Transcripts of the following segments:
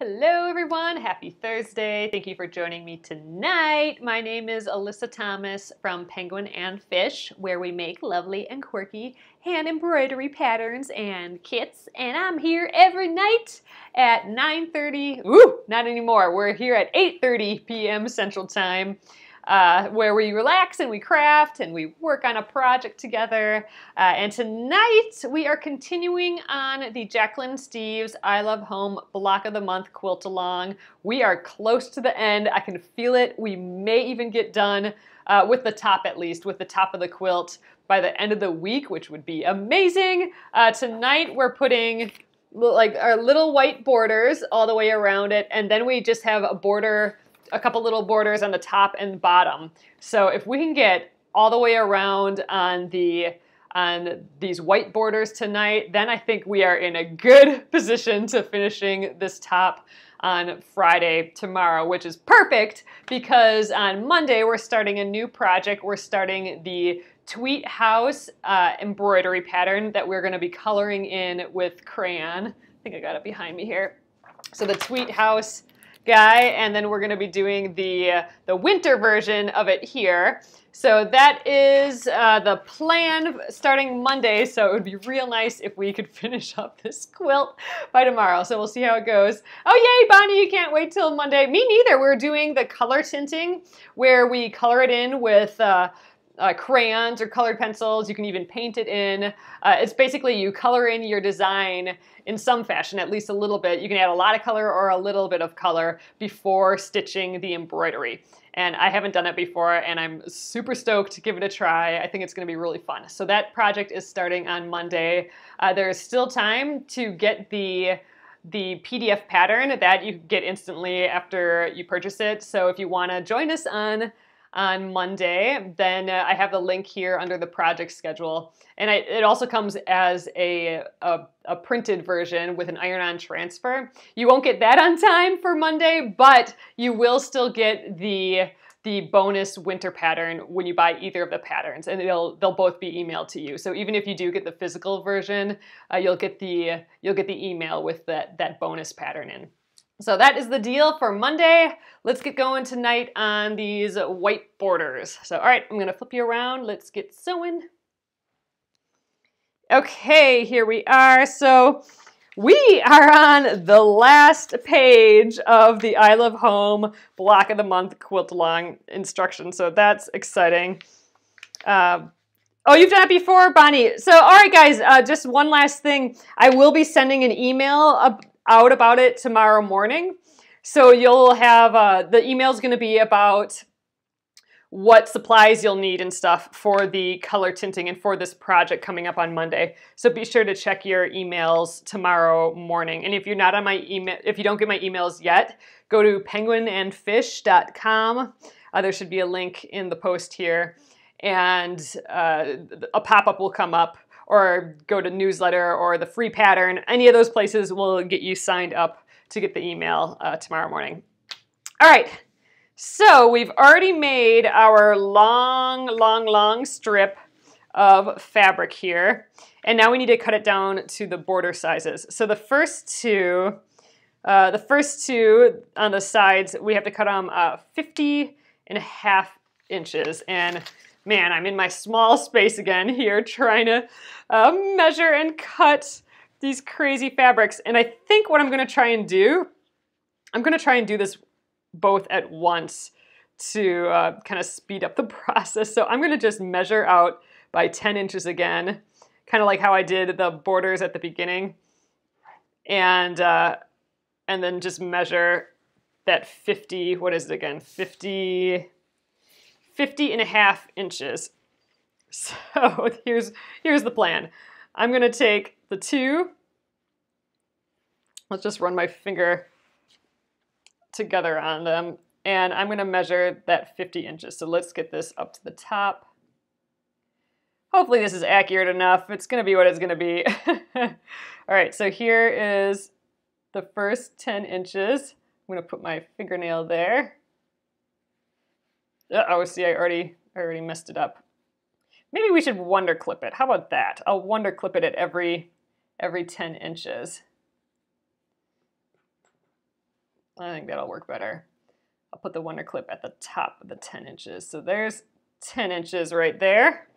Hello everyone, happy Thursday. Thank you for joining me tonight. My name is Alyssa Thomas from Penguin and Fish, where we make lovely and quirky hand embroidery patterns and kits. And I'm here every night at 9:30, not anymore. We're here at 8:30 p.m. Central Time. Where we relax and we craft and we work on a project together. And tonight we are continuing on the Jacqueline Steves I Love Home Block of the Month quilt along. We are close to the end. I can feel it. We may even get done with the top, at least, with the top of the quilt by the end of the week, which would be amazing. Tonight we're putting like our little white borders all the way around it, and then we just have a couple little borders on the top and bottom. So if we can get all the way around on these white borders tonight, then I think we are in a good position to finishing this top on Friday tomorrow, which is perfect because on Monday we're starting a new project. We're starting the Tweet House embroidery pattern that we're going to be coloring in with crayon. I think I got it behind me here. So the Tweet House guy, and then we're going to be doing the winter version of it here. So that is the plan starting Monday, so it would be real nice if we could finish up this quilt by tomorrow. So we'll see how it goes. Oh yay, Bonnie, you can't wait till Monday. Me neither. We're doing the color tinting where we color it in with crayons or colored pencils. You can even paint it in. It's basically you color in your design in some fashion, at least a little bit. You can add a lot of color or a little bit of color before stitching the embroidery. And I haven't done it before, and I'm super stoked to give it a try. I think it's going to be really fun. So that project is starting on Monday. There's still time to get the PDF pattern that you get instantly after you purchase it. So if you want to join us on Monday, then I have the link here under the project schedule. And it also comes as a printed version with an iron-on transfer. You won't get that on time for Monday, but you will still get the bonus winter pattern when you buy either of the patterns, and they'll both be emailed to you. So even if you do get the physical version, you'll get the email with that bonus pattern in. So that is the deal for Monday. Let's get going tonight on these white borders. So, all right, I'm gonna flip you around. Let's get sewing. Okay, here we are. So we are on the last page of the I Love Home Block of the Month quilt along instructions. So that's exciting. Oh, you've done it before, Bonnie. So, all right, guys, just one last thing. I will be sending an email out about it tomorrow morning. So you'll have, the email's going to be about what supplies you'll need and stuff for the color tinting and for this project coming up on Monday. So be sure to check your emails tomorrow morning. And if you're not on my email, if you don't get my emails yet, go to penguinandfish.com. There should be a link in the post here, and a pop-up will come up, or go to newsletter or the free pattern. Any of those places will get you signed up to get the email tomorrow morning. All right, so we've already made our long strip of fabric here, and now we need to cut it down to the border sizes. So the first two on the sides, we have to cut them 50.5 inches. And man, I'm in my small space again here trying to measure and cut these crazy fabrics. And I think what I'm going to try and do this both at once to kind of speed up the process. So I'm going to just measure out by 10 inches again, kind of like how I did the borders at the beginning. And then just measure that 50, what is it again? 50.5 inches. So here's the plan. I'm gonna take the two, let's just run my finger together on them, and I'm gonna measure that 50 inches. So let's get this up to the top. Hopefully this is accurate enough. It's gonna be what it's gonna be. All right, so here is the first 10 inches. I'm gonna put my fingernail there. Uh-oh, see, I already messed it up. Maybe we should wonder clip it. How about that? I'll wonder clip it at every 10 inches. I think that'll work better. I'll put the wonder clip at the top of the 10 inches. So there's 10 inches right there.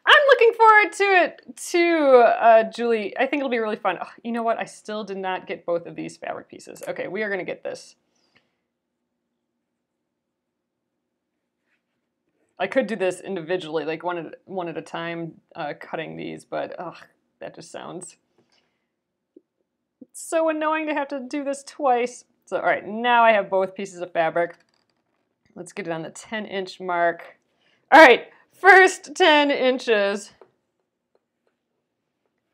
I'm looking forward to it too, Julie. I think it'll be really fun. Oh, you know what? I still did not get both of these fabric pieces. Okay, we are going to get this. I could do this individually, like one at a time, cutting these, but that just sounds so annoying to have to do this twice. So, all right, now I have both pieces of fabric. Let's get it on the 10-inch mark. All right, first 10 inches.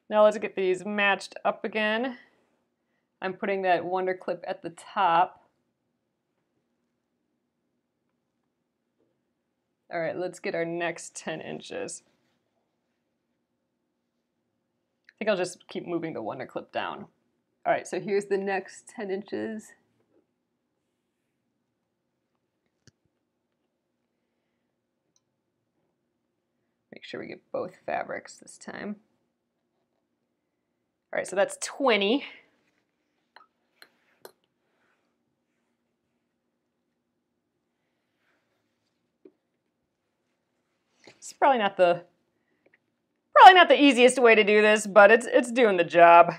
Now let's get these matched up again. I'm putting that wonder clip at the top. All right, let's get our next 10 inches. I think I'll just keep moving the wonder clip down. All right, so here's the next 10 inches. Make sure we get both fabrics this time. All right, so that's 20. It's probably not the easiest way to do this, but it's doing the job.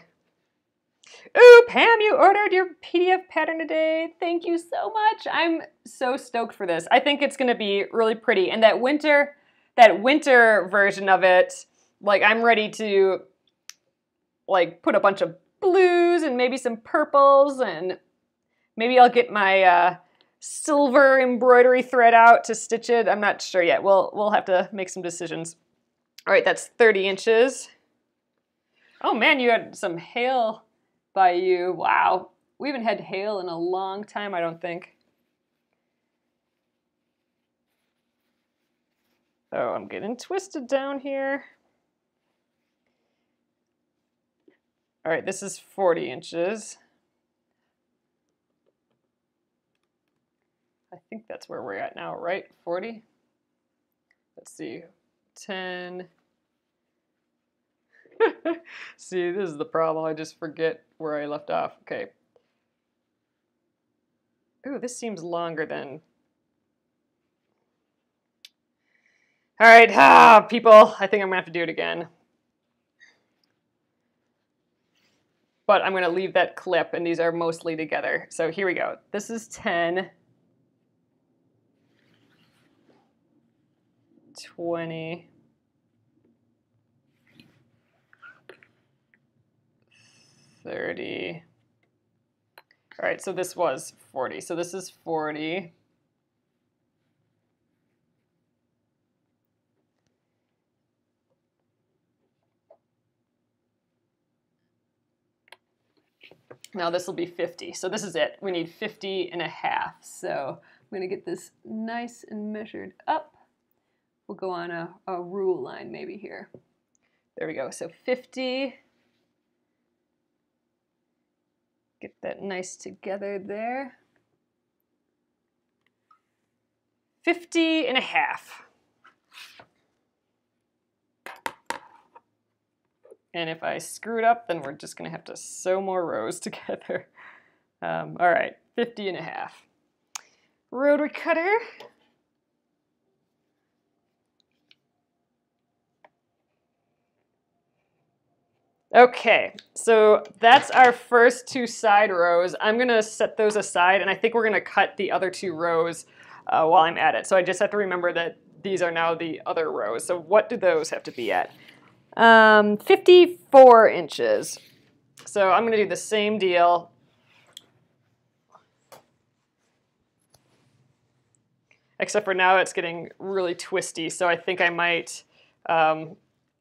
Ooh, Pam, you ordered your PDF pattern today. Thank you so much. I'm so stoked for this. I think it's going to be really pretty. And that winter version of it, like I'm ready to like put a bunch of blues and maybe some purples, and maybe I'll get my silver embroidery thread out to stitch it. I'm not sure yet. We'll have to make some decisions. All right, that's 30 inches. Oh man, you had some hail by you. Wow. We haven't had hail in a long time, I don't think. Oh, I'm getting twisted down here. All right, this is 40 inches. I think that's where we're at now, right? 40? Let's see. 10. See, this is the problem. I just forget where I left off. Okay. Ooh, this seems longer than... All right, people, I think I'm going to have to do it again. But I'm going to leave that clip, and these are mostly together. So here we go. This is 10. 20. 30. All right, so this was 40. So this is 40. Now this will be 50. So this is it. We need 50 and a half. So I'm going to get this nice and measured up. We'll go on a rule line maybe here. There we go. So 50. Get that nice together there. 50 and a half. And if I screw it up, then we're just going to have to sew more rows together. All right, 50 and a half. Rotary cutter. Okay, so that's our first two side rows. I'm going to set those aside, and I think we're going to cut the other two rows while I'm at it. So I just have to remember that these are now the other rows. So what do those have to be at? 54 inches. So I'm going to do the same deal. Except for now it's getting really twisty, so I think I might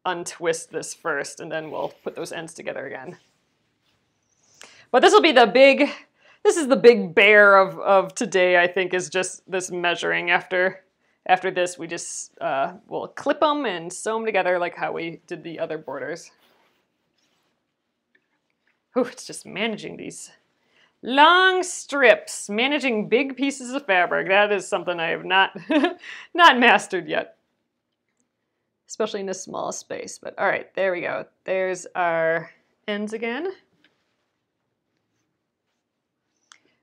untwist this first, and then we'll put those ends together again. But this will be the big, this is the big bear of today, I think, is just this measuring. After this, we just, we'll clip them and sew them together like how we did the other borders. Ooh, it's just managing these long strips, managing big pieces of fabric. That is something I have not, not mastered yet. Especially in a small space, but all right, there we go. There's our ends again.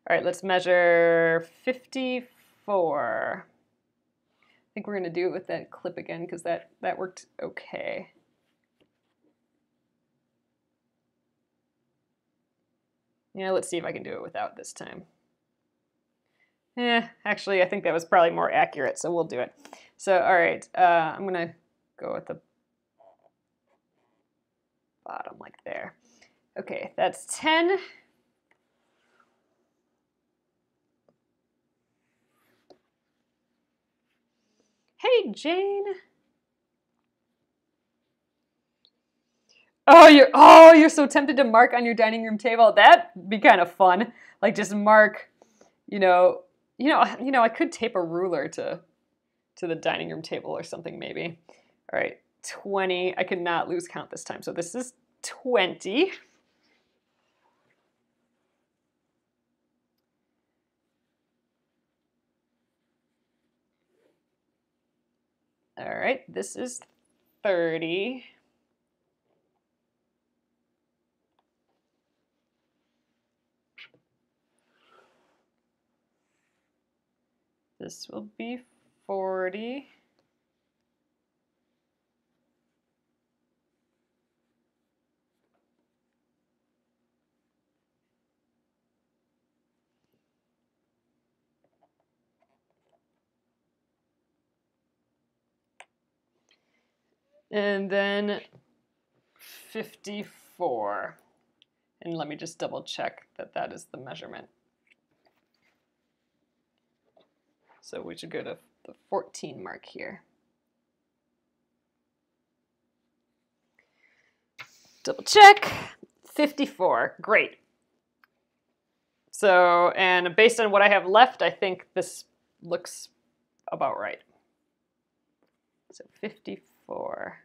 All right, let's measure 54. I think we're going to do it with that clip again because that worked okay. Yeah, let's see if I can do it without this time. Actually, I think that was probably more accurate, so we'll do it. So, all right, I'm going to go with the bottom like there. Okay, that's 10. Hey, Jane. Oh, you're so tempted to mark on your dining room table. That'd be kind of fun. Like just mark, I could tape a ruler to the dining room table or something maybe. All right, 20. I could not lose count this time. So this is 20. All right, this is 30. This will be 40. And then 54. And let me just double check that that is the measurement. So we should go to the 14 mark here. Double check, 54, great. So, and based on what I have left, I think this looks about right. So 54.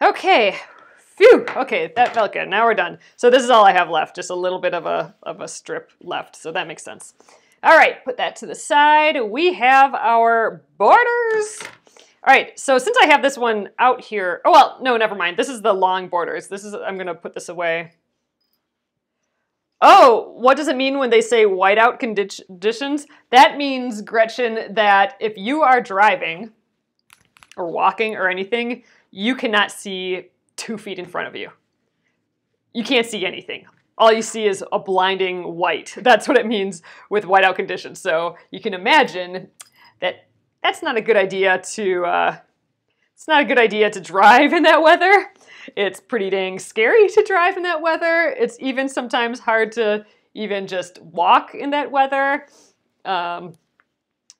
Okay, phew, okay, that felt good. Now we're done. So this is all I have left, just a little bit of a strip left, so that makes sense. All right, put that to the side. We have our borders. All right, so since I have this one out here, oh well, no, never mind. This is the long borders. I'm gonna put this away. Oh, what does it mean when they say whiteout conditions? That means, Gretchen, that if you are driving or walking or anything, you cannot see 2 feet in front of you. You can't see anything. All you see is a blinding white. That's what it means with whiteout conditions. So you can imagine that that's not a good idea to drive in that weather. It's pretty dang scary to drive in that weather. It's even sometimes hard to even just walk in that weather.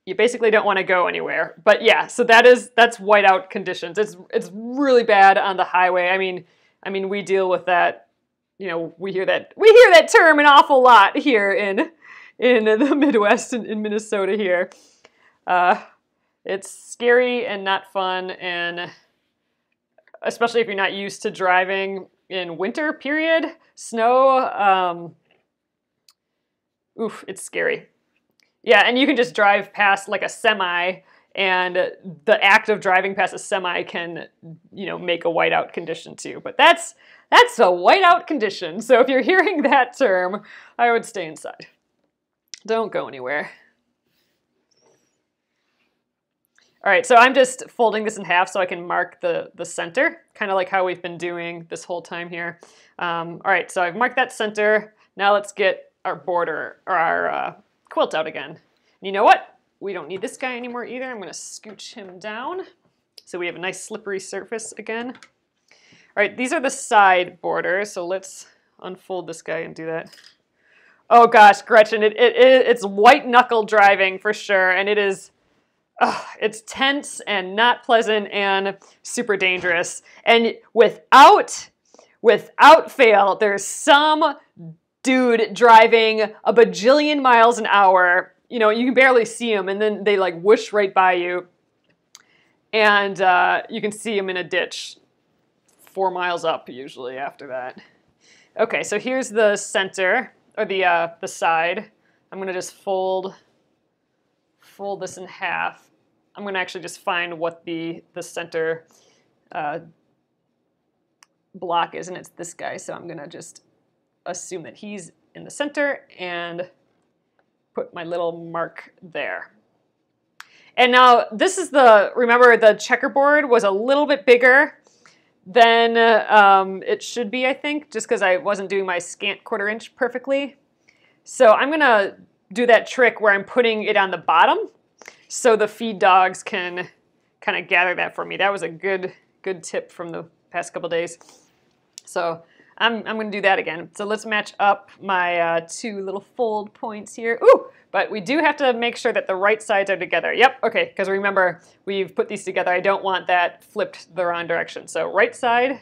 You basically don't want to go anywhere. But yeah, so that's whiteout conditions. It's really bad on the highway. I mean we deal with that. We hear that term an awful lot here in the Midwest in Minnesota here. It's scary and not fun, and especially if you're not used to driving in winter period, snow, it's scary. Yeah, and you can just drive past like a semi, and the act of driving past a semi can, make a whiteout condition too. But that's a whiteout condition. So if you're hearing that term, I would stay inside. Don't go anywhere. All right, so I'm just folding this in half so I can mark the center, kind of like how we've been doing this whole time here. All right, so I've marked that center. Now let's get our border, or our quilt out again. And you know what? We don't need this guy anymore either. I'm gonna scooch him down so we have a nice slippery surface again. All right, these are the side borders, so let's unfold this guy and do that. Oh gosh, Gretchen, it's white knuckle driving for sure, and it's tense and not pleasant and super dangerous. And without fail, there's some dude driving a bajillion miles an hour. You can barely see him, and then they like whoosh right by you, and you can see him in a ditch 4 miles up usually after that. Okay, so here's the center, or the side. I'm gonna just fold this in half. I'm gonna actually just find what the center block is, and it's this guy. So I'm going to just assume that he's in the center and put my little mark there. And now this is remember the checkerboard was a little bit bigger than it should be, I think, just because I wasn't doing my scant 1/4 inch perfectly. So I'm going to do that trick where I'm putting it on the bottom so the feed dogs can kind of gather that for me. That was a good tip from the past couple days. So I'm going to do that again. So let's match up my 2 little fold points here. Ooh, but we do have to make sure that the right sides are together. Yep, okay, because remember, we've put these together. I don't want that flipped the wrong direction. So right sides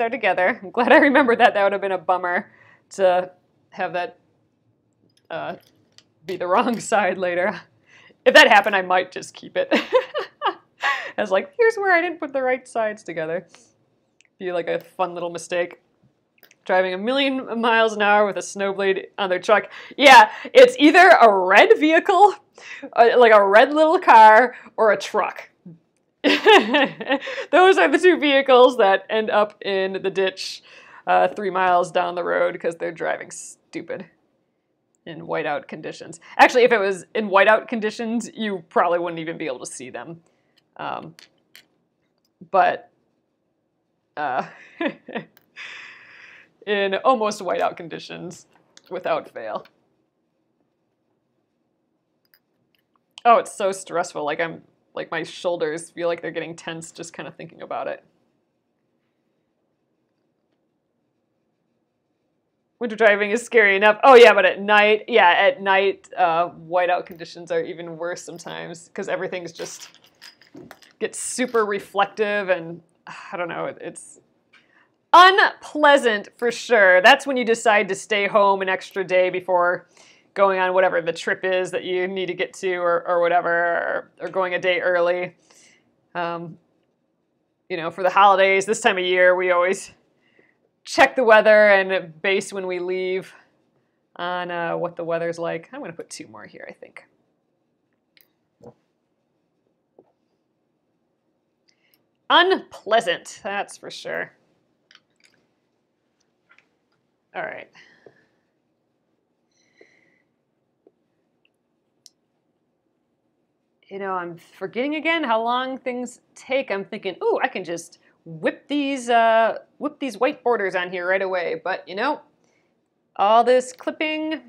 are together. I'm glad I remembered that. That would have been a bummer to have that be the wrong side later. If that happened, I might just keep it. As like, here's where I didn't put the right sides together. Be like a fun little mistake. Driving 1,000,000 miles an hour with a snowblade on their truck. Yeah, it's either a red vehicle, like a red little car, or a truck. Those are the 2 vehicles that end up in the ditch 3 miles down the road because they're driving stupid in whiteout conditions. Actually, if it was in whiteout conditions, you probably wouldn't even be able to see them. But in almost whiteout conditions, without fail. Oh, it's so stressful. Like my shoulders feel like they're getting tense just kind of thinking about it. Winter driving is scary enough. Oh yeah, but at night, whiteout conditions are even worse sometimes because everything's just gets super reflective and I don't know, it's unpleasant for sure. That's when you decide to stay home an extra day before going on whatever the trip is that you need to get to or whatever, or going a day early. You know, for the holidays, this time of year, we always check the weather and base when we leave on what the weather's like. I'm going to put 2 more here, I think. Unpleasant, that's for sure. All right. You know, I'm forgetting again how long things take. I'm thinking, ooh, I can just whip these white borders on here right away. But you know, all this clipping,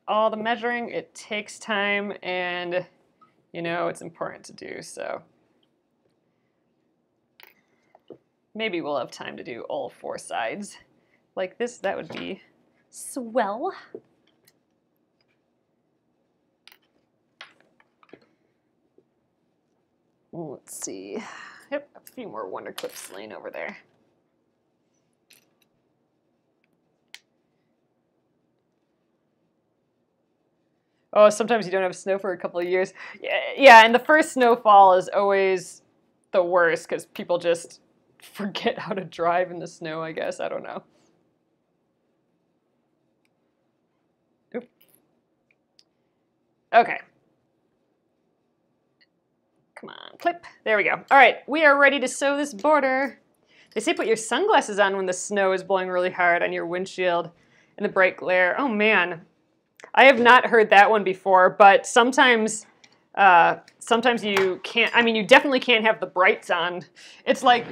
all the measuring, it takes time, and you know, it's important to do. So maybe we'll have time to do all 4 sides like this. That would be swell. Let's see. Yep, a few more wonder clips laying over there. Oh, sometimes you don't have snow for a couple of years. Yeah, and the first snowfall is always the worst because people just forget how to drive in the snow, I guess. I don't know. Oop. Okay. Come on, clip. There we go. All right, we are ready to sew this border. They say put your sunglasses on when the snow is blowing really hard on your windshield in the bright glare. Oh man, I have not heard that one before, but sometimes you can't, I mean, you definitely can't have the brights on. It's like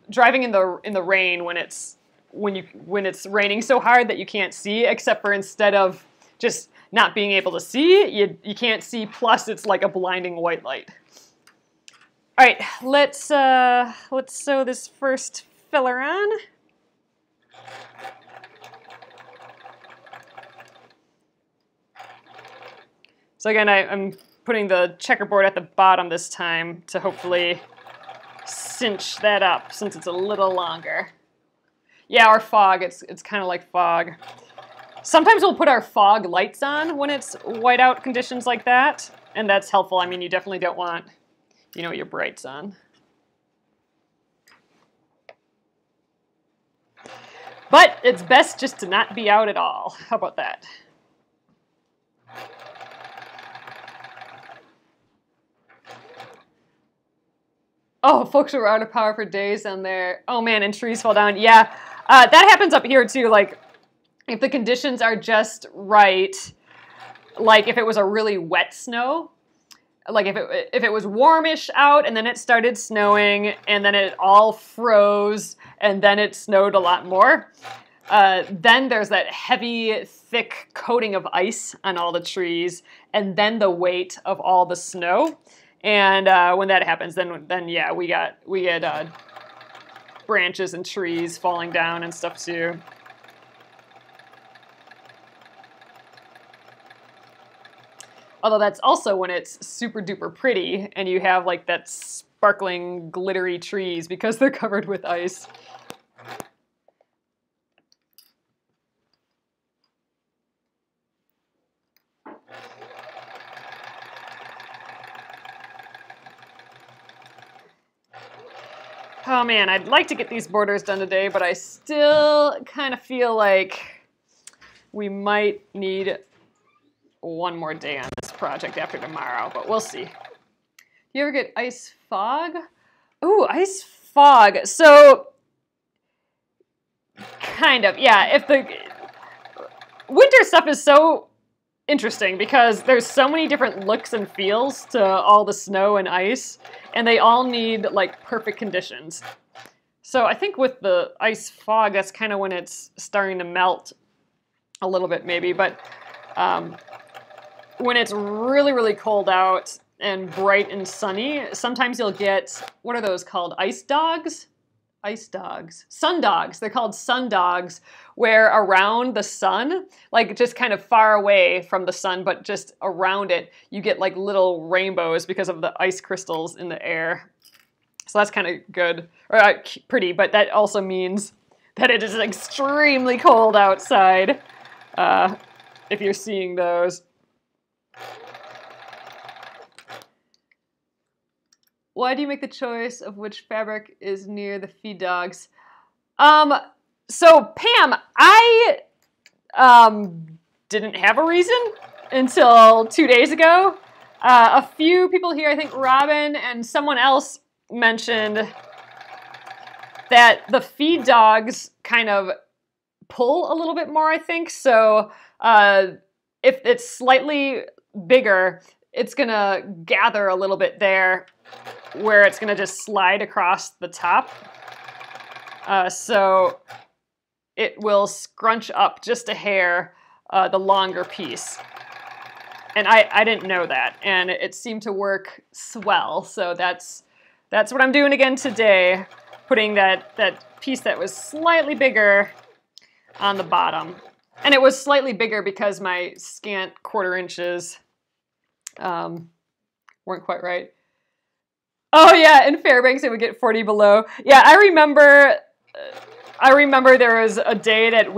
driving in the rain when it's raining so hard that you can't see, except for instead of just not being able to see, you can't see, plus it's like a blinding white light. All right, let's sew this first filler on. So again, I'm putting the checkerboard at the bottom this time to hopefully cinch that up since it's a little longer. Yeah, or fog, it's kind of like fog. Sometimes we'll put our fog lights on when it's whiteout conditions like that, and that's helpful. I mean, you definitely don't want, you know, your brights on. But it's best just to not be out at all. How about that? Oh, folks were out of power for days on there. Oh man, and trees fall down. Yeah, that happens up here too. Like, if the conditions are just right, like if it was a really wet snow, like if it was warmish out and then it started snowing and then it all froze and then it snowed a lot more, then there's that heavy, thick coating of ice on all the trees and then the weight of all the snow. And when that happens, then yeah, we get branches and trees falling down and stuff too. Although that's also when it's super duper pretty and you have like that sparkling, glittery trees because they're covered with ice. Oh man, I'd like to get these borders done today, but I still kind of feel like we might need one more day on this project after tomorrow, but we'll see. Do you ever get ice fog? Ooh, ice fog. So, kind of, yeah. If the winter stuff is so interesting because there's so many different looks and feels to all the snow and ice, and they all need like perfect conditions. So I think with the ice fog, that's kind of when it's starting to melt a little bit maybe, but when it's really, really cold out and bright and sunny, sometimes you'll get, what are those called? Ice dogs? Ice dogs. Sun dogs. They're called sun dogs, where around the sun, like just kind of far away from the sun, but just around it, you get like little rainbows because of the ice crystals in the air. So that's kind of good, or pretty, but that also means that it is extremely cold outside if you're seeing those. Why do you make the choice of which fabric is near the feed dogs? So Pam, I didn't have a reason until 2 days ago. A few people here, I think Robin and someone else mentioned that the feed dogs kind of pull a little bit more, I think. So if it's slightly bigger, it's gonna gather a little bit there where it's gonna just slide across the top. So it will scrunch up just a hair the longer piece. And I didn't know that, and it seemed to work swell. So that's what I'm doing again today, putting that piece that was slightly bigger on the bottom. And it was slightly bigger because my scant 1/4 inches weren't quite right. Oh yeah, in Fairbanks it would get 40 below. Yeah, I remember there was a day that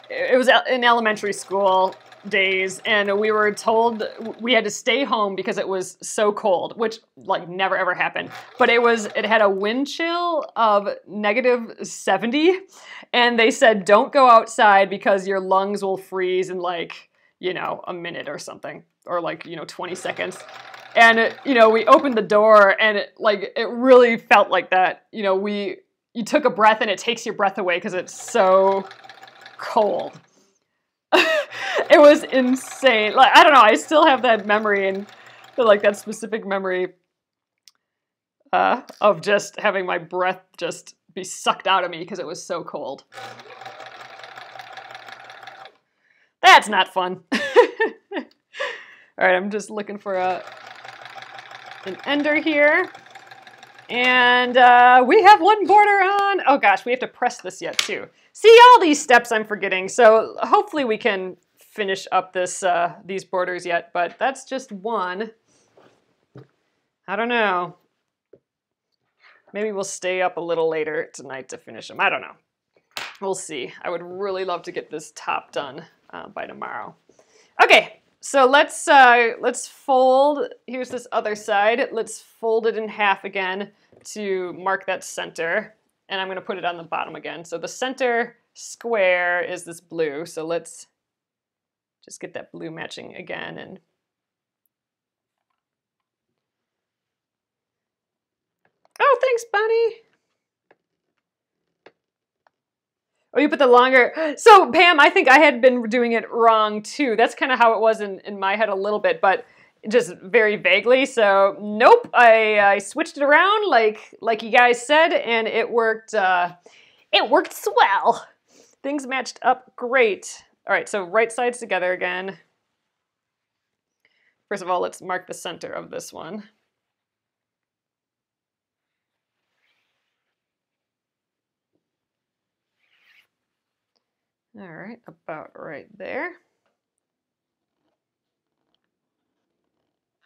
it was in elementary school days, and we were told we had to stay home because it was so cold, which like never ever happened. But it had a wind chill of -70, and they said don't go outside because your lungs will freeze in like, a minute or something, or like, 20 seconds. And we opened the door and it really felt like that. You took a breath and it takes your breath away because it's so cold. It was insane. Like, I don't know, I still have that memory, and like that specific memory of just having my breath just be sucked out of me because it was so cold. That's not fun. All right, I'm just looking for an ender here. And we have one border on. Oh gosh, we have to press this yet too. See, all these steps I'm forgetting. So hopefully we can finish up these borders yet, but that's just one. I don't know. Maybe we'll stay up a little later tonight to finish them. I don't know. We'll see. I would really love to get this top done by tomorrow. Okay, so let's fold. Here's this other side. Let's fold it in half again to mark that center. And I'm going to put it on the bottom again. So the center square is this blue. So let's just get that blue matching again. Thanks, Bunny. Oh, you put the longer. So, Pam, I think I had been doing it wrong, too. That's kind of how it was in my head a little bit, but just very vaguely. So, nope, I switched it around like you guys said, and it worked swell. Things matched up great. All right, so right sides together again. First of all, let's mark the center of this one. All right, about right there.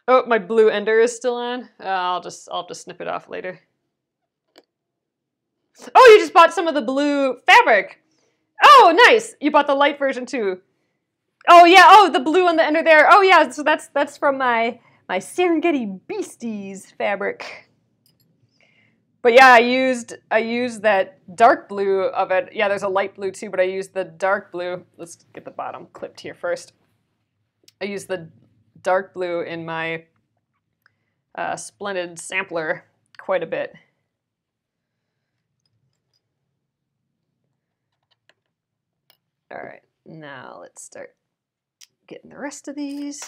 Oh, my blue ender is still on. I'll just snip it off later. Oh, you just bought some of the blue fabric. Oh, nice. You bought the light version too. Oh yeah. Oh, the blue on the ender there. Oh yeah. So that's from my Serengeti Beasties fabric. But yeah, I used that dark blue of it. Yeah, there's a light blue too, but I used the dark blue. Let's get the bottom clipped here first. I used the dark blue in my Splendid sampler quite a bit. All right, now let's start getting the rest of these.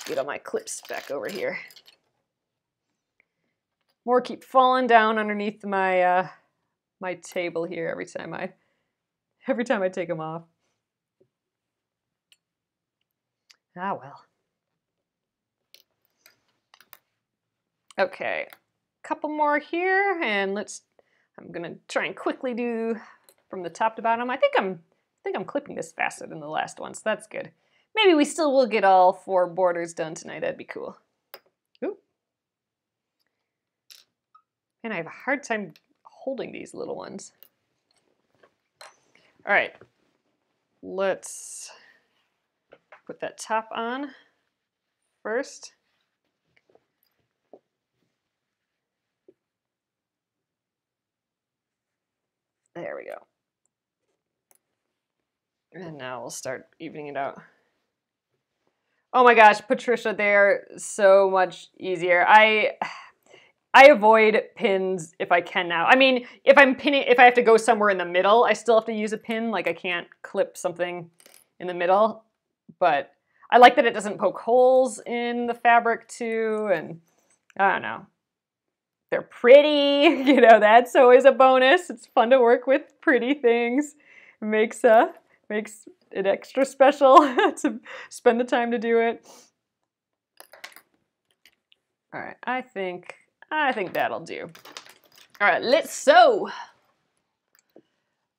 Get all my clips back over here. More keep falling down underneath my my table here every time I take them off. Ah well. Okay, couple more here, and I'm gonna try and quickly do from the top to bottom. I think I'm clipping this faster than the last one, so that's good. Maybe we still will get all 4 borders done tonight. That'd be cool. Ooh. And I have a hard time holding these little ones. All right, let's put that top on first. There we go. And now we'll start evening it out. Oh my gosh, Patricia, they're so much easier. I avoid pins if I can now. I mean, if I have to go somewhere in the middle, I still have to use a pin. Like I can't clip something in the middle, but I like that it doesn't poke holes in the fabric too, and I don't know. They're pretty, you know, that's always a bonus. It's fun to work with pretty things. It makes it extra special to spend the time to do it. All right, I think that'll do. All right, let's sew.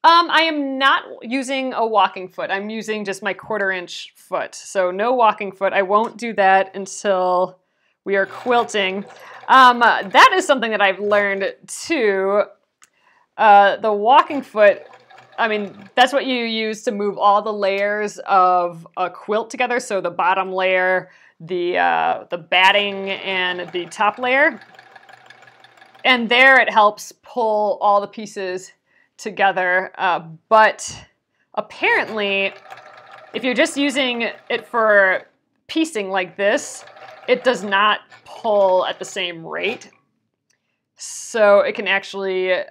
I am not using a walking foot. I'm using just my 1/4 inch foot. So no walking foot. I won't do that until we are quilting. That is something that I've learned too. The walking foot, I mean, that's what you use to move all the layers of a quilt together. So the bottom layer, the batting, and the top layer. And there it helps pull all the pieces together. But apparently, if you're just using it for piecing like this, it does not pull at the same rate. So it can actually,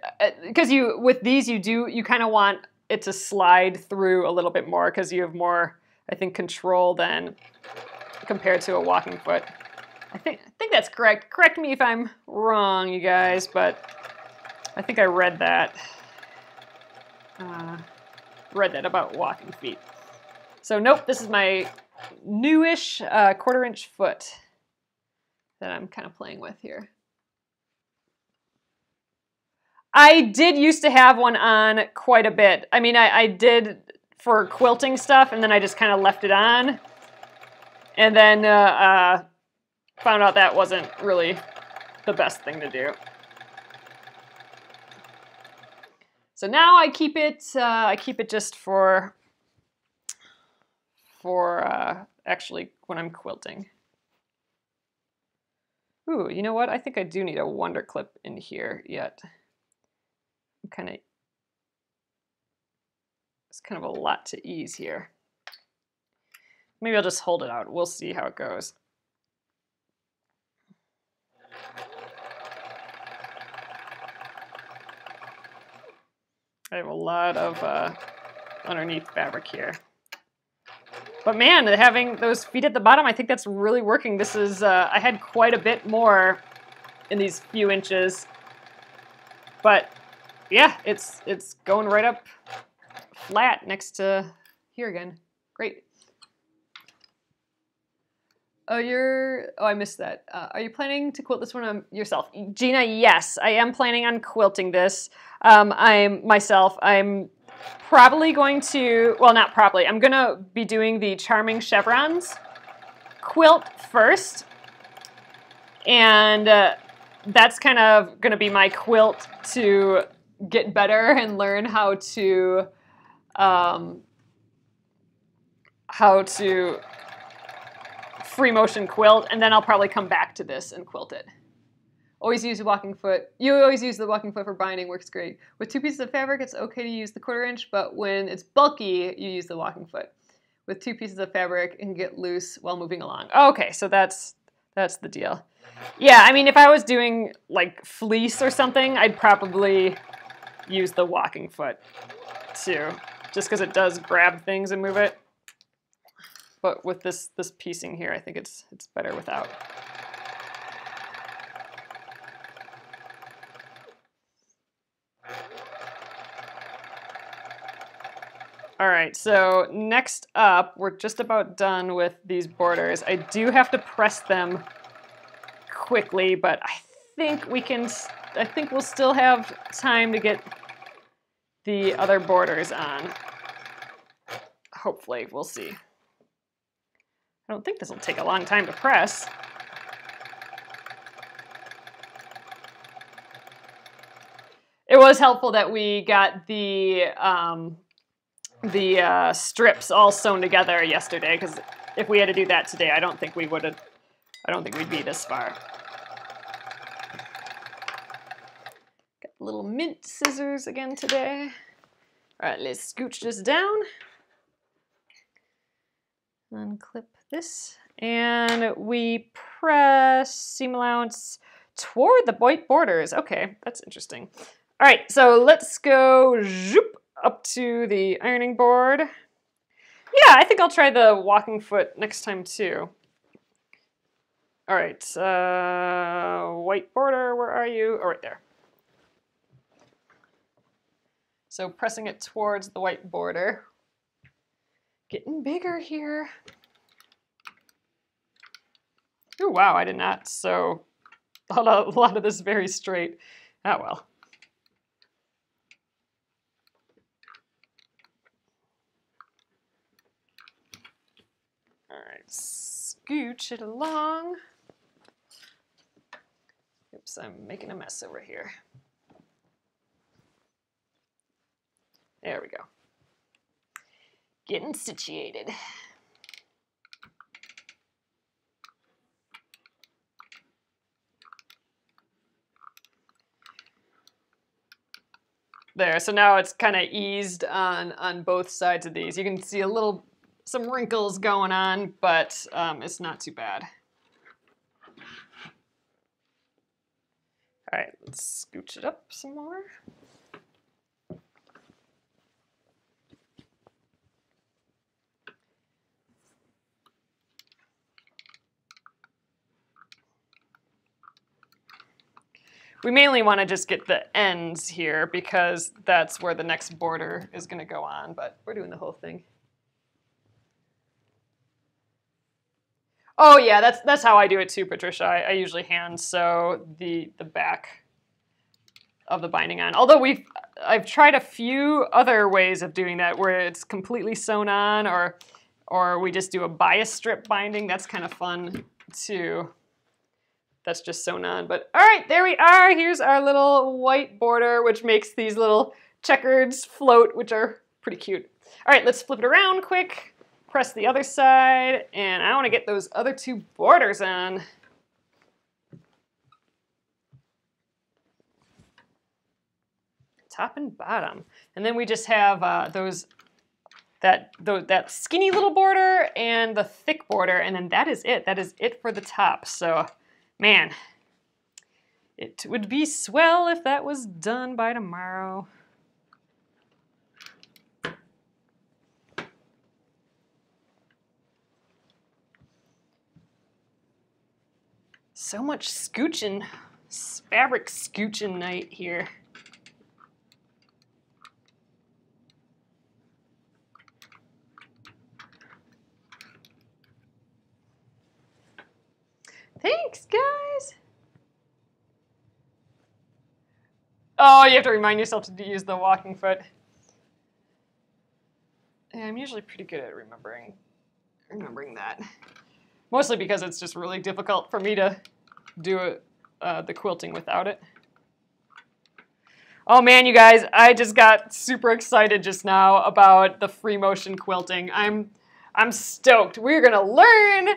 because with these you kind of want it to slide through a little bit more because you have more, I think, control than compared to a walking foot. I think that's correct. Correct me if I'm wrong, you guys, but I think I read that. About walking feet. So nope, this is my newish 1/4 inch foot that I'm kind of playing with here. I did used to have one on quite a bit. I mean, I did for quilting stuff, and then I just kind of left it on. And then found out that wasn't really the best thing to do. So now I keep it just for actually when I'm quilting. Ooh, you know what? I think I do need a wonder clip in here yet. It's kind of a lot to ease here. Maybe I'll just hold it out. We'll see how it goes. I have a lot of underneath fabric here. But man, having those feet at the bottom, I think that's really working. This is, I had quite a bit more in these few inches. But yeah, it's going right up flat next to here again. Great. Oh, I missed that. Are you planning to quilt this one on yourself? Gina, yes, I am planning on quilting this. I'm probably going to, well, not probably, I'm going to be doing the Charming Chevrons quilt first. And that's kind of going to be my quilt to get better and learn how to free motion quilt, and then I'll probably come back to this and quilt it. Always use a walking foot. You always use the walking foot for binding, works great. With 2 pieces of fabric, it's okay to use the 1/4 inch, but when it's bulky, you use the walking foot. With 2 pieces of fabric, it can get loose while moving along. Okay, so that's the deal. Yeah, I mean, if I was doing like fleece or something, I'd probably use the walking foot too, just because it does grab things and move it. But with this piecing here, I think it's better without. All right, so next up, we're just about done with these borders. I do have to press them quickly, but I think we'll still have time to get the other borders on. Hopefully, we'll see. I don't think this will take a long time to press. It was helpful that we got the strips all sewn together yesterday, because if we had to do that today, I don't think we'd be this far. Got little mint scissors again today. All right, let's scooch this down. Unclip this, and we press seam allowance toward the white borders. Okay, that's interesting. All right, so let's go zoop up to the ironing board. Yeah, I think I'll try the walking foot next time too. All right, white border, where are you? Oh, right there. So pressing it towards the white border. Getting bigger here. Oh, wow, I did not sew a lot of this very straight. Oh, well. All right, scooch it along. Oops, I'm making a mess over here. There we go. Getting situated. There, so now it's kind of eased on both sides of these. You can see some wrinkles going on, but it's not too bad. All right, let's scooch it up some more. We mainly want to just get the ends here because that's where the next border is going to go on, but we're doing the whole thing. Oh yeah, that's how I do it too, Patricia. I usually hand sew the back of the binding on. Although I've tried a few other ways of doing that where it's completely sewn on, or we just do a bias strip binding. That's kind of fun too. That's just sewn on. But all right, there we are. Here's our little white border, which makes these little checkers float, which are pretty cute. All right, let's flip it around quick. Press the other side, and I want to get those other two borders on. Top and bottom. And then we just have that skinny little border and the thick border, and then that is it. That is it for the top. So, man, it would be swell if that was done by tomorrow. So much scooching, fabric scooching night here. Thanks, guys. Oh, you have to remind yourself to use the walking foot. Yeah, I'm usually pretty good at remembering that. Mostly because it's just really difficult for me to do the quilting without it. Oh man, you guys, I just got super excited just now about the free motion quilting. I'm stoked. We're gonna learn.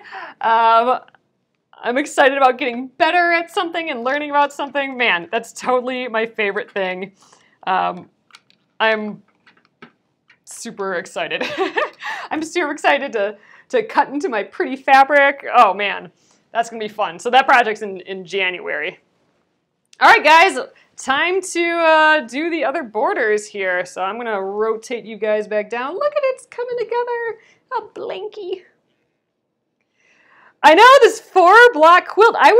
I'm excited about getting better at something and learning about something. Man, that's totally my favorite thing. I'm super excited. I'm super excited to cut into my pretty fabric. Oh man, that's gonna be fun. So that project's in January. All right, guys, time to do the other borders here. So I'm gonna rotate you guys back down. Look at it, it's coming together. A blankie. I know, this 4-block quilt. I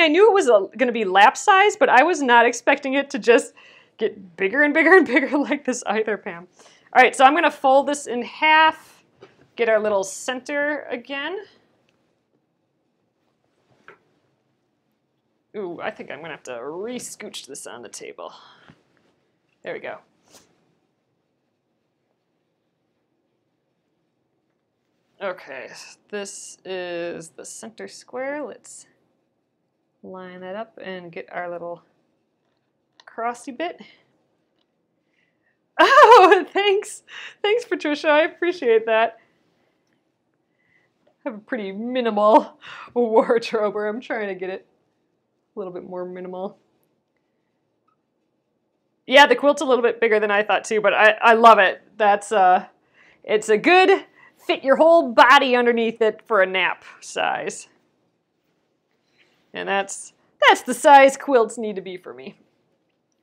knew it was gonna be lap size, but I was not expecting it to just get bigger and bigger and bigger like this either, Pam. All right, so I'm gonna fold this in half, get our little center again. Ooh, I think I'm gonna have to re-scooch this on the table. There we go. Okay, this is the center square. Let's line that up and get our little crossy bit. Oh, thanks. Thanks, Patricia. I appreciate that. I have a pretty minimal wardrobe where I'm trying to get it a little bit more minimal. Yeah, the quilt's a little bit bigger than I thought too, but I love it. That's it's a good fit your whole body underneath it for a nap size. And that's the size quilts need to be for me.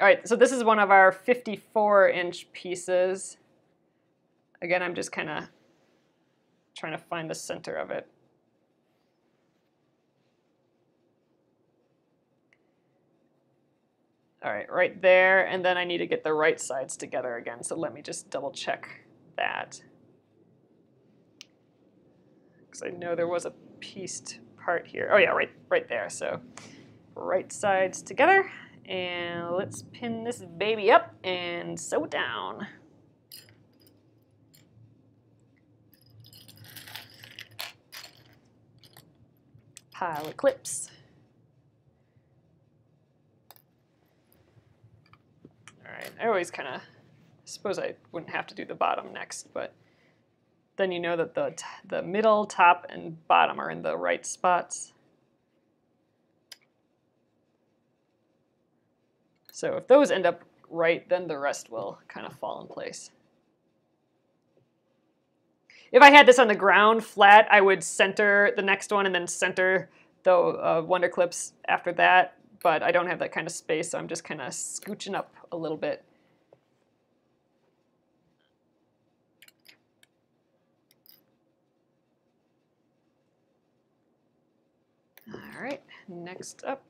All right, so this is one of our 54-inch pieces. Again, I'm just kind of trying to find the center of it. All right, right there, and then I need to get the right sides together again, so let me just double check that. Because I know there was a pieced part here. Oh yeah, right there. So right sides together, and let's pin this baby up and sew it down. Pile of clips. All right, I always kind of suppose I wouldn't have to do the bottom next, but then you know that the middle, top, and bottom are in the right spots. So if those end up right, then the rest will kind of fall in place. If I had this on the ground flat, I would center the next one and then center the Wonder Clips after that, but I don't have that kind of space, so I'm just kind of scooching up a little bit. All right, next up.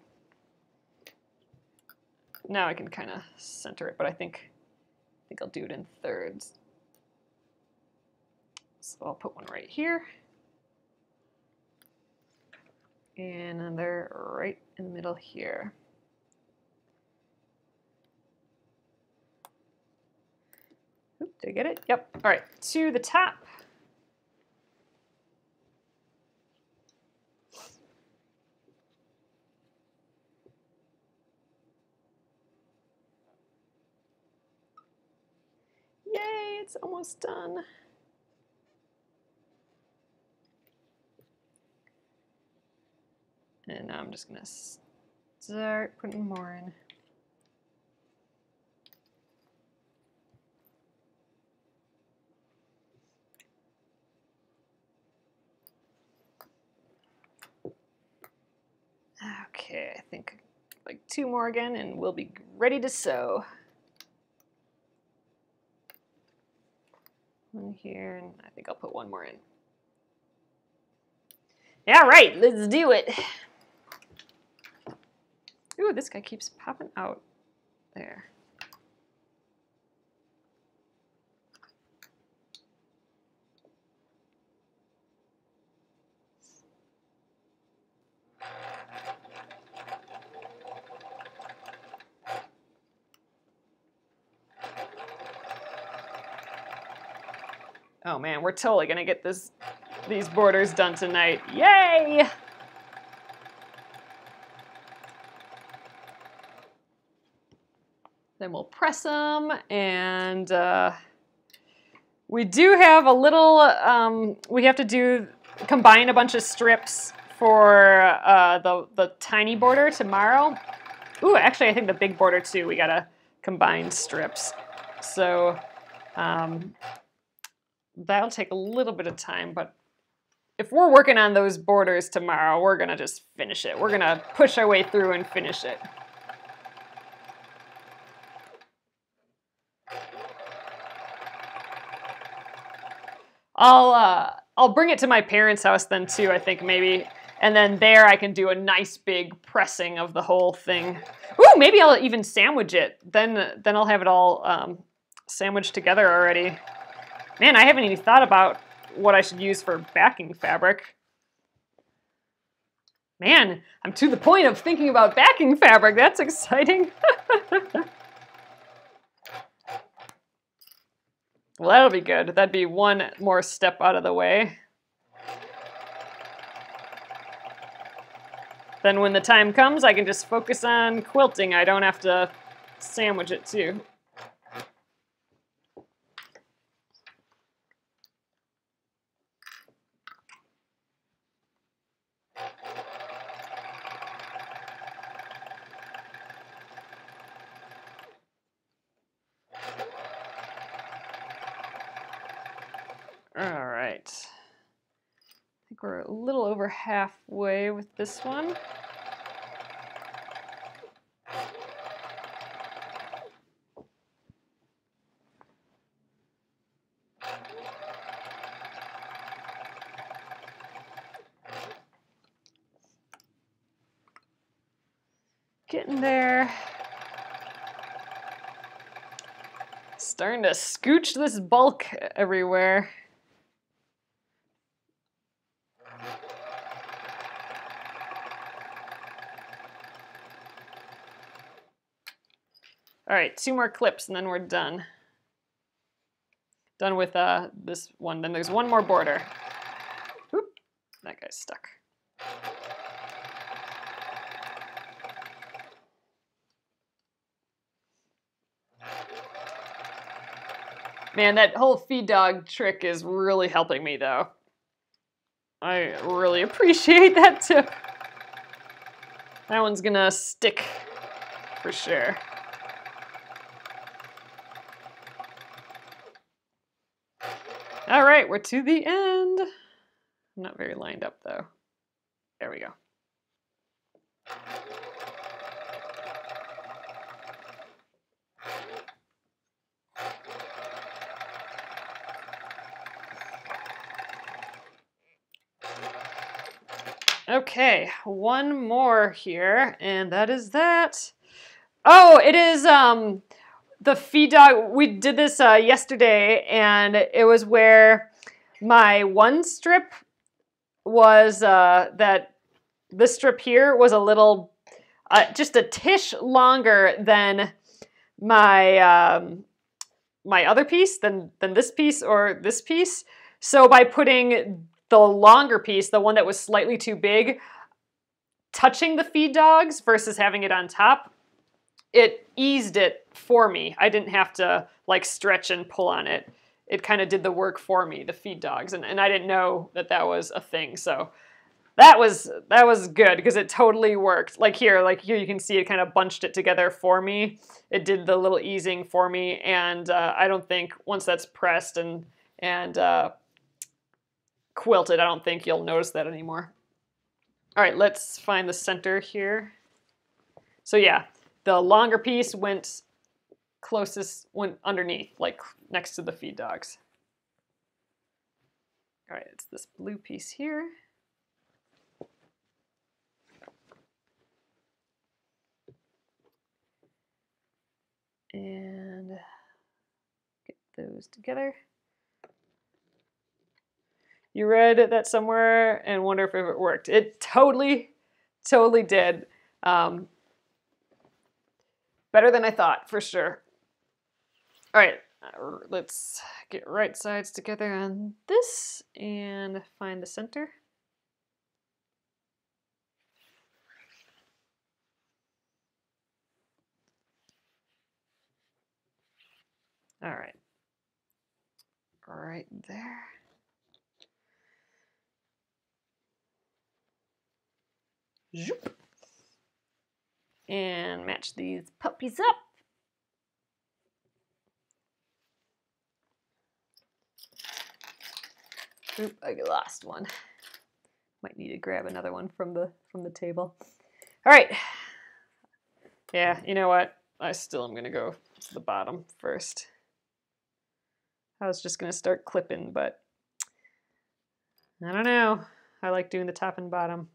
Now I can kind of center it, but I think I'll do it in thirds. So I'll put one right here. And another right in the middle here. Oop, did I get it? Yep. All right, to the top. Yay, it's almost done. And now I'm just gonna start putting more in. Okay, I think like 2 more again and we'll be ready to sew. One here, and I think I'll put 1 more in. Yeah, right, let's do it. Ooh, this guy keeps popping out there. Oh man, we're totally gonna get these borders done tonight. Yay! Then we'll press them, and we do have a little, we have to combine a bunch of strips for the tiny border tomorrow. Ooh, actually I think the big border too, we gotta combine strips. So that'll take a little bit of time, but if we're working on those borders tomorrow, we're gonna just finish it. We're gonna push our way through and finish it. I'll bring it to my parents' house then too, I think maybe. And then there I can do a nice big pressing of the whole thing. Ooh, maybe I'll even sandwich it. Then I'll have it all sandwiched together already. Man, I haven't even thought about what I should use for backing fabric. Man, I'm to the point of thinking about backing fabric. That's exciting. Well, that'll be good. That'd be one more step out of the way. Then when the time comes, I can just focus on quilting. I don't have to sandwich it too. All right. I think we're a little over halfway with this one. Getting there. Starting to scooch this bulk everywhere. All right, 2 more clips and then we're done. Done with this one. Then there's one more border. Oop, that guy's stuck. Man, that whole feed dog trick is really helping me though. I really appreciate that tip. That one's gonna stick for sure. All right, we're to the end. I'm not very lined up though. There we go. Okay, one more here, and that is that. Oh, it is the feed dog. We did this yesterday, and it was where my one strip was this strip here was a little, just a tish longer than my my other piece, than this piece or this piece. So by putting the longer piece, the one that was slightly too big, touching the feed dogs versus having it on top, it eased it for me. I didn't have to like stretch and pull on it. It kind of did the work for me, the feed dogs, and I didn't know that that was a thing. So that was good because it totally worked. Like here you can see it kind of bunched it together for me. It did the little easing for me, and I don't think once that's pressed and quilted, I don't think you'll notice that anymore. All right, let's find the center here. So yeah, the longer piece went underneath, like next to the feed dogs. All right, it's this blue piece here. glues together. You read that somewhere and wonder if it worked. It totally did. Better than I thought, for sure. All right, let's get right sides together on this and find the center. All right, right there. Zoop. And match these puppies up. Oop, I lost one. Might need to grab another one from the table. All right. Yeah, you know what? I still am gonna go to the bottom first. I was just gonna start clipping, but I don't know. I like doing the top and bottom.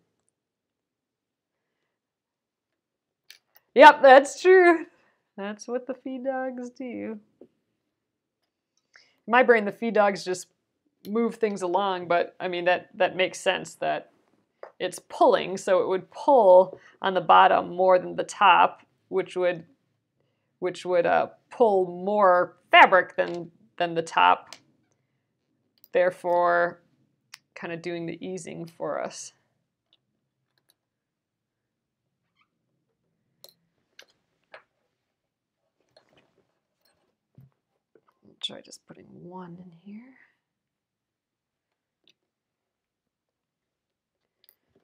Yep, that's true. That's what the feed dogs do. In my brain, the feed dogs just move things along, but I mean that makes sense that it's pulling, so it would pull on the bottom more than the top, which would pull more fabric than the top, therefore kind of doing the easing for us. I'll try just putting one in here.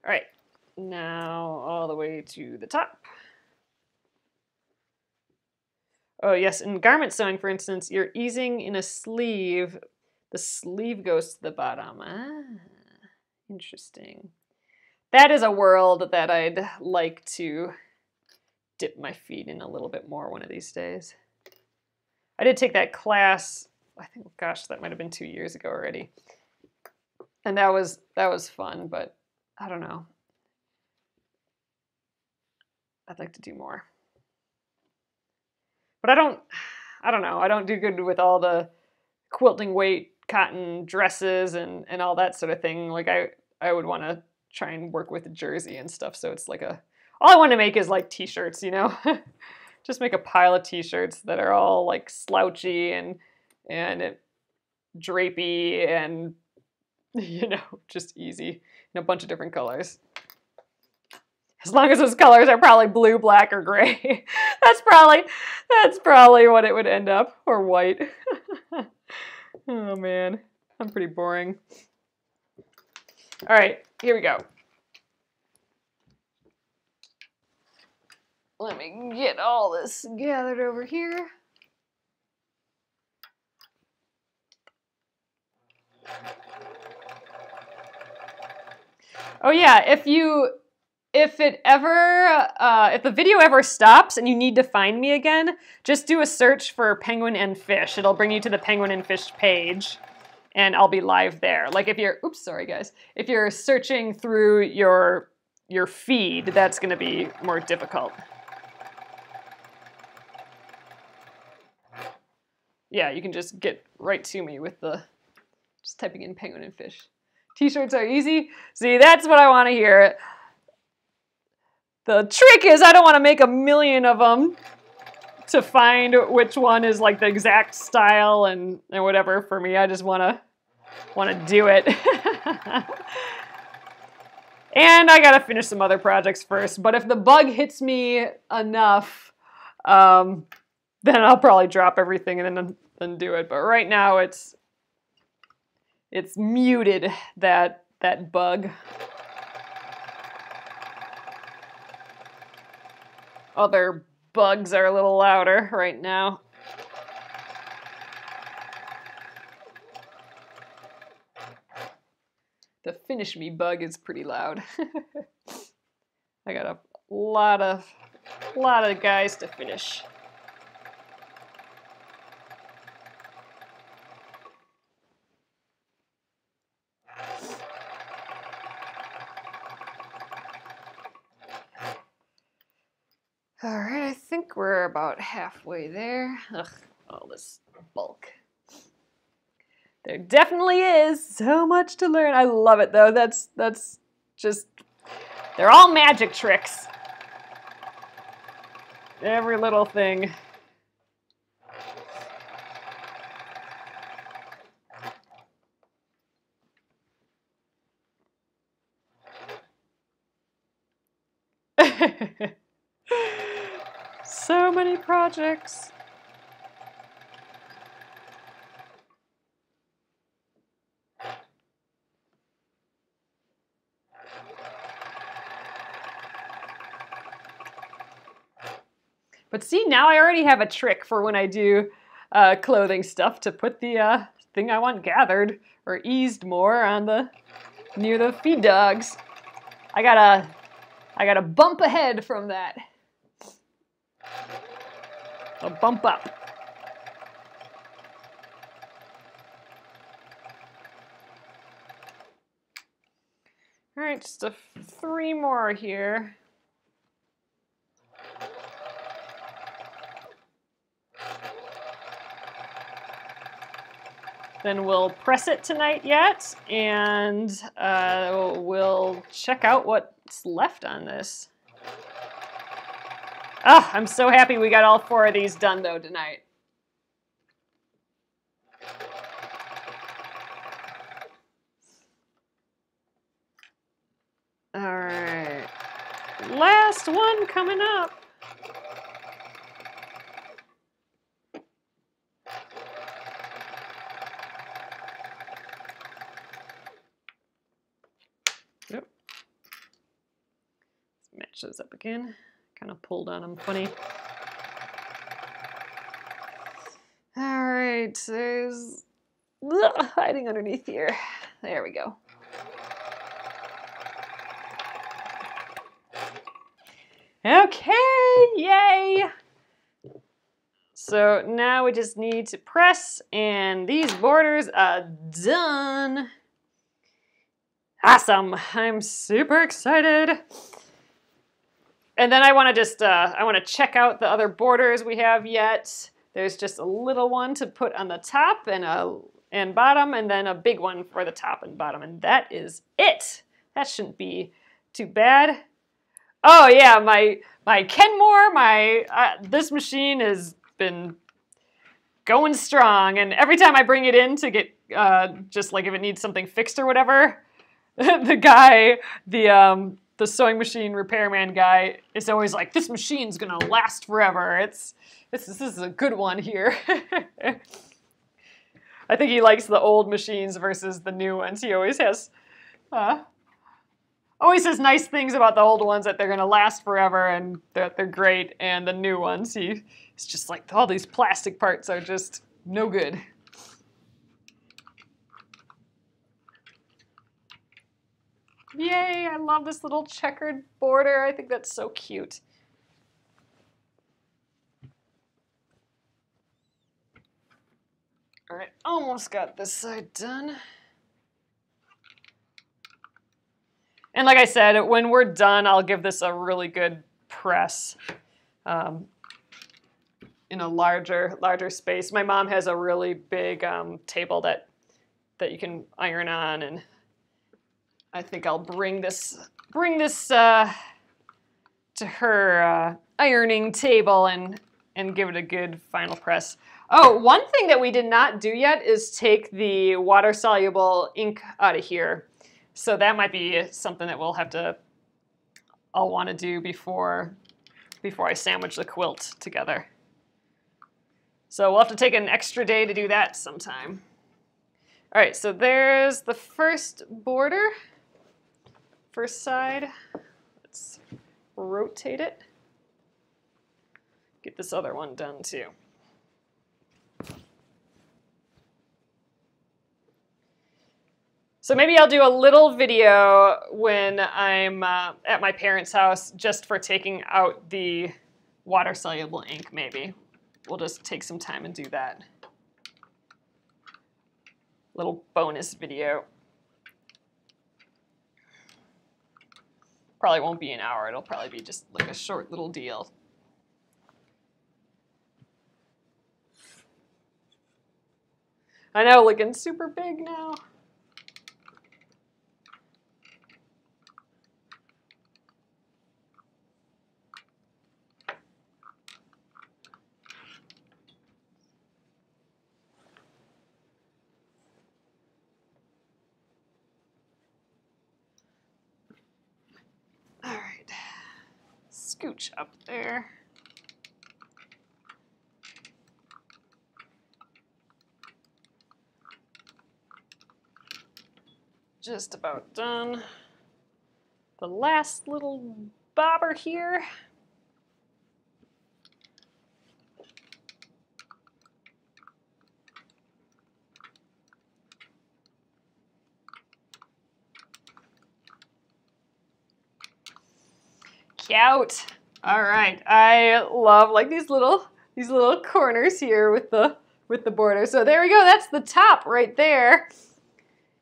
All right, now all the way to the top. Oh yes, in garment sewing, for instance, you're easing in a sleeve. The sleeve goes to the bottom. Ah, interesting. That is a world that I'd like to dip my feet in a little bit more one of these days. I did take that class, I think, gosh, that might have been 2 years ago already. And that was fun, but I don't know. I'd like to do more. But I don't know. I don't do good with all the quilting weight cotton dresses and all that sort of thing. Like I would want to try and work with jersey and stuff. So it's like all I want to make is like t-shirts, you know? Just make a pile of t-shirts that are all like slouchy and drapey and, you know, just easy in a bunch of different colors. As long as those colors are probably blue, black, or gray. That's probably what it would end up, or white. Oh man, I'm pretty boring. All right, here we go. Let me get all this gathered over here. Oh yeah, if the video ever stops and you need to find me again, just do a search for Penguin and Fish. It'll bring you to the Penguin and Fish page, and I'll be live there. Like if you're, oops, sorry guys. If you're searching through your feed, that's gonna be more difficult. Yeah, you can just get right to me with just typing in Penguin and Fish. T-shirts are easy. See, that's what I want to hear. The trick is I don't want to make a million of them to find which one is like the exact style and whatever for me. I just want to do it. And I got to finish some other projects first. But if the bug hits me enough, then I'll probably drop everything and then do it. But right now it's muted, that bug. Other bugs are a little louder right now. The finish me bug is pretty loud. I got a lot of guys to finish. All right, I think we're about halfway there. Ugh, all this bulk. There definitely is so much to learn. I love it though. That's just, they're all magic tricks. Every little thing. So many projects. But see, now I already have a trick for when I do clothing stuff to put the thing I want gathered or eased more on the near the feed dogs. I gotta bump ahead from that. A bump up. All right, just 3 more here. Then we'll press it tonight yet, and we'll check out what's left on this. Ah, I'm so happy we got all 4 of these done though tonight. All right, last one coming up. Yep. Let's match those up again. Kind of pulled on them funny. All right, there's hiding underneath here. There we go. Okay, yay! So now we just need to press, and these borders are done. Awesome! I'm super excited. And then I want to just I want to check out the other borders we have yet. There's just a little one to put on the top and bottom, and then a big one for the top and bottom, and that is it. That shouldn't be too bad. Oh yeah, my Kenmore, this machine has been going strong, and every time I bring it in to get just like if it needs something fixed or whatever, the sewing machine repairman guy is always like, this machine's gonna last forever. This is a good one here. I think he likes the old machines versus the new ones. He always has says nice things about the old ones, that they're gonna last forever and that they're great, and the new ones, he's just like, all these plastic parts are just no good. Yay, I love this little checkered border. I think that's so cute. All right, almost got this side done. And like I said, when we're done, I'll give this a really good press in a larger space. My mom has a really big table that you can iron on, and I think I'll bring this to her ironing table and give it a good final press. Oh, one thing that we did not do yet is take the water-soluble ink out of here. So that might be something that I'll want to do before I sandwich the quilt together. So we'll have to take an extra day to do that sometime. All right, so there's the first border, first side. Let's rotate it. Get this other one done too. So maybe I'll do a little video when I'm at my parents' house just for taking out the water-soluble ink, maybe. We'll just take some time and do that. Little bonus video. Probably won't be an hour. It'll probably be just like a short little deal. I know, looking super big now. All right, scooch up there. Just about done. The last little bobber here. Cute. All right, I love like these little corners here with the border. So there we go. That's the top right there.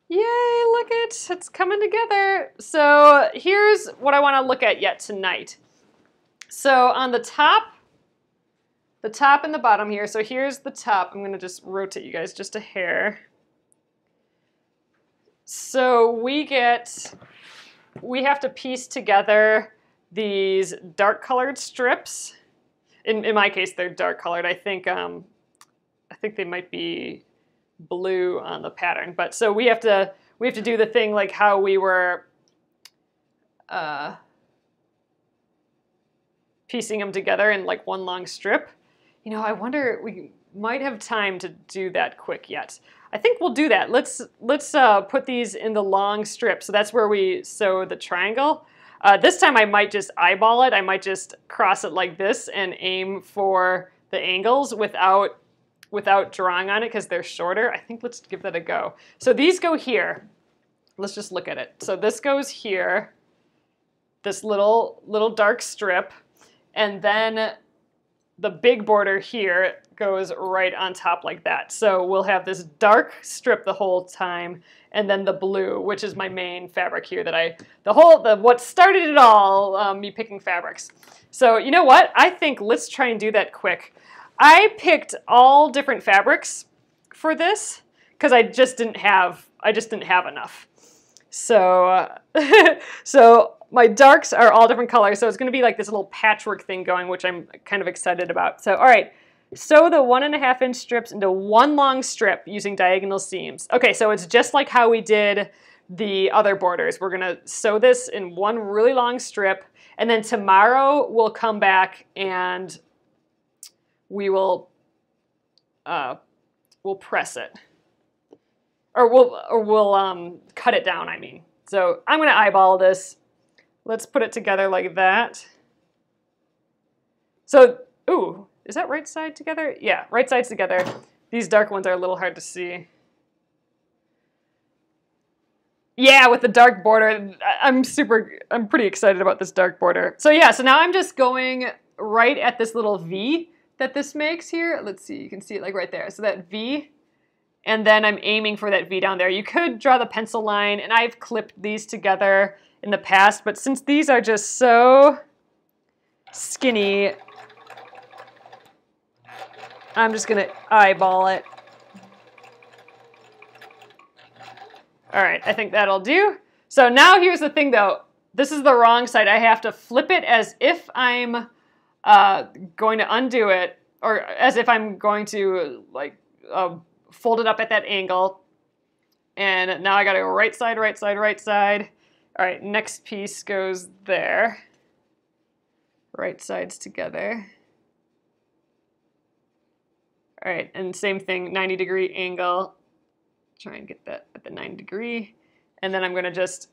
Yay, look it's coming together. So here's what I want to look at yet tonight. So on the top and the bottom here, so here's the top. I'm gonna just rotate you guys just a hair. So we have to piece together these dark colored strips. In my case, they're dark colored. I think they might be blue on the pattern, but so we have to do the thing like how we were piecing them together in like one long strip. You know, I wonder, we might have time to do that quick yet. I think we'll do that. Let's put these in the long strip. So that's where we sew the triangle. This time I might just eyeball it. I might just cross it like this and aim for the angles without drawing on it because they're shorter. I think let's give that a go. So these go here. Let's just look at it. So this goes here, this little dark strip, and then the big border here goes right on top like that. So we'll have this dark strip the whole time, and then the blue, which is my main fabric here that what started it all, me picking fabrics. So you know what? I think let's try and do that quick. I picked all different fabrics for this because I just didn't have enough. So so my darks are all different colors, so it's going to be like this little patchwork thing going, which I'm kind of excited about. So all right, sew the 1.5 inch strips into one long strip using diagonal seams. Okay, so it's just like how we did the other borders. We're going to sew this in one really long strip, and then tomorrow we'll come back and we'll press it, or we'll cut it down. I mean, so I'm going to eyeball this. Let's put it together like that. So, ooh, is that right side together? Yeah, right sides together. These dark ones are a little hard to see. Yeah, with the dark border, I'm pretty excited about this dark border. So yeah, so now I'm just going right at this little V that this makes here. Let's see, you can see it like right there. So that V, and then I'm aiming for that V down there. You could draw the pencil line, and I've clipped these together in the past, but since these are just so skinny, I'm just gonna eyeball it. All right, I think that'll do. So now here's the thing though. This is the wrong side. I have to flip it as if I'm going to undo it, or as if I'm going to like fold it up at that angle. And now I gotta go right side, right side, right side. All right, next piece goes there. Right sides together. All right, and same thing, 90-degree angle. Try and get that at the 90-degree. And then I'm gonna just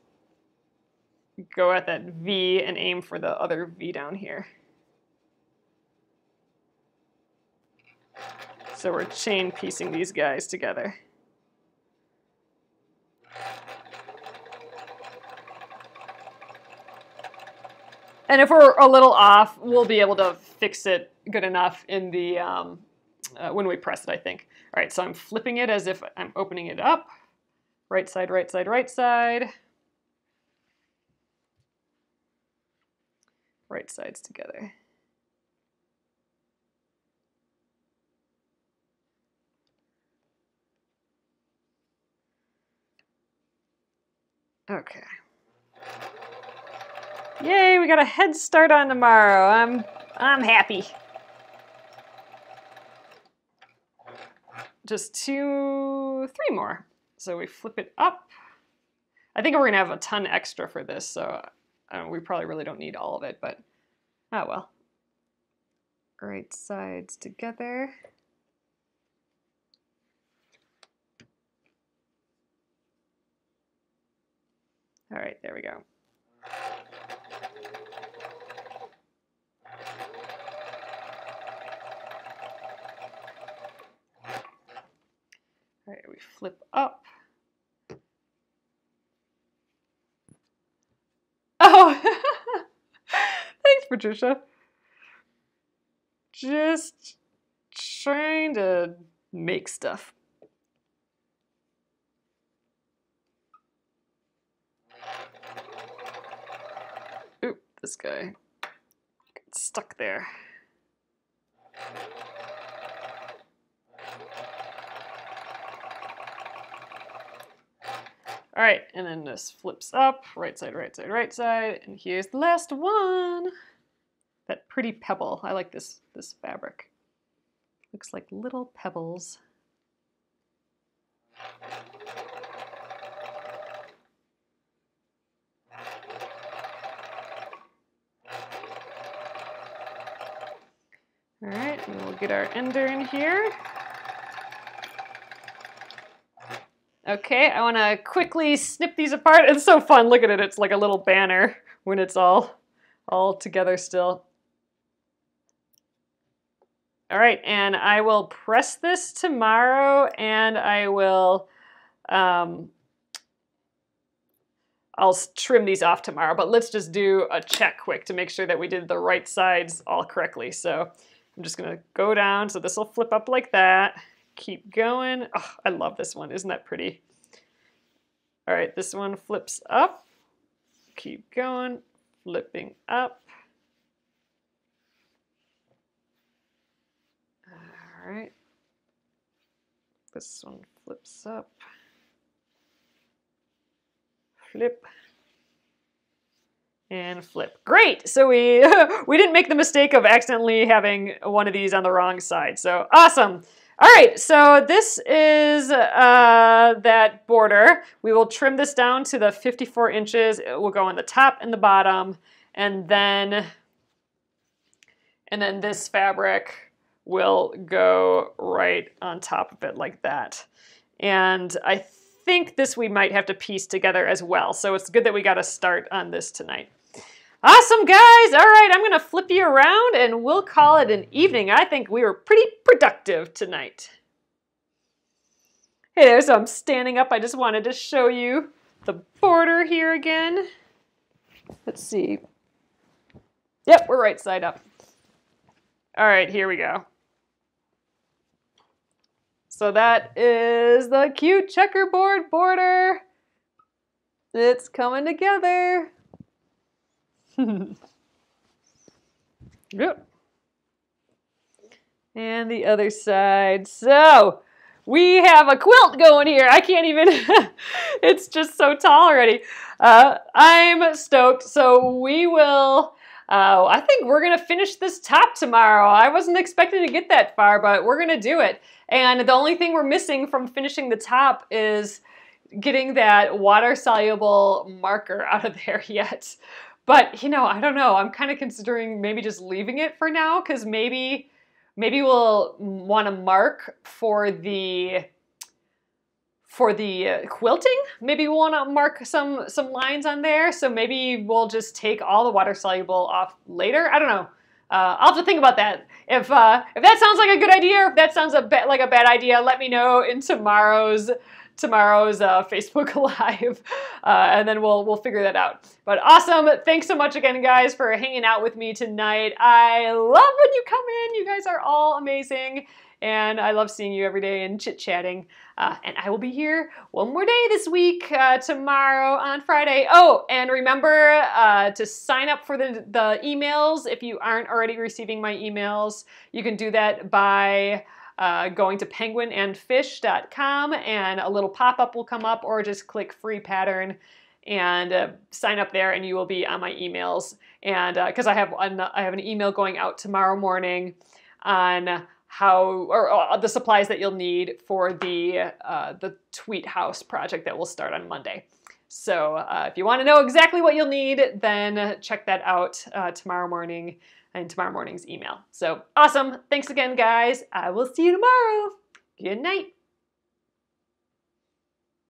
go at that V and aim for the other V down here. So we're chain piecing these guys together. And if we're a little off, we'll be able to fix it good enough in the when we press it, I think. All right, so I'm flipping it as if I'm opening it up. Right side, right side, right side. Right sides together. Okay. Yay, we got a head start on tomorrow. I'm happy. Just 3 more. So we flip it up. I think we're gonna have a ton extra for this, so we probably really don't need all of it, but oh well. Right sides together. All right, there we go. All right, we flip up. Oh, thanks, Patricia. Just trying to make stuff. Oop, this guy got stuck there. All right, and then this flips up, right side, right side, right side, and here's the last one. That pretty pebble. I like this fabric. Looks like little pebbles. All right, and we'll get our ender in here. Okay, I want to quickly snip these apart. It's so fun. Look at it. It's like a little banner when it's all together still. All right, and I will press this tomorrow, and I will, I'll trim these off tomorrow, but let's just do a check quick to make sure that we did the right sides all correctly. So I'm just gonna go down, so this will flip up like that. Keep going. Oh, I love this one. Isn't that pretty? All right, this one flips up. Keep going, flipping up. All right. This one flips up. Flip. And flip. Great! So we we didn't make the mistake of accidentally having one of these on the wrong side. So awesome! All right, so this is that border. We will trim this down to the 54 inches. It will go on the top and the bottom, and then this fabric will go right on top of it like that. And I think this we might have to piece together as well. So it's good that we got a start on this tonight. Awesome, guys. All right, I'm going to flip you around and we'll call it an evening. I think we were pretty productive tonight. Hey there, so I'm standing up. I just wanted to show you the border here again. Let's see. Yep, we're right side up. All right, here we go. So that is the cute checkerboard border. It's coming together. Yep. And the other side. So we have a quilt going here. I can't even, it's just so tall already. I'm stoked. So we will, I think we're going to finish this top tomorrow. I wasn't expecting to get that far, but we're going to do it. And the only thing we're missing from finishing the top is getting that water-soluble marker out of there yet. But, you know, I don't know. I'm kind of considering maybe just leaving it for now, because maybe we'll want to mark for the quilting. Maybe we'll want to mark some lines on there. So maybe we'll just take all the water-soluble off later. I don't know. I'll have to think about that. If that sounds like a good idea, or if that sounds like a bad idea, let me know in tomorrow's Facebook Live, and then we'll figure that out. But awesome. Thanks so much again, guys, for hanging out with me tonight. I love when you come in. You guys are all amazing, and I love seeing you every day and chit-chatting. And I will be here one more day this week, tomorrow on Friday. Oh, and remember to sign up for the emails. If you aren't already receiving my emails, you can do that by going to penguinandfish.com, and a little pop-up will come up, or just click free pattern and sign up there, and you will be on my emails. And because I have an email going out tomorrow morning on the supplies that you'll need for the Tweet House project that will start on Monday. So if you want to know exactly what you'll need, then check that out tomorrow morning in tomorrow morning's email. So awesome. Thanks again, guys. I will see you tomorrow. Good night.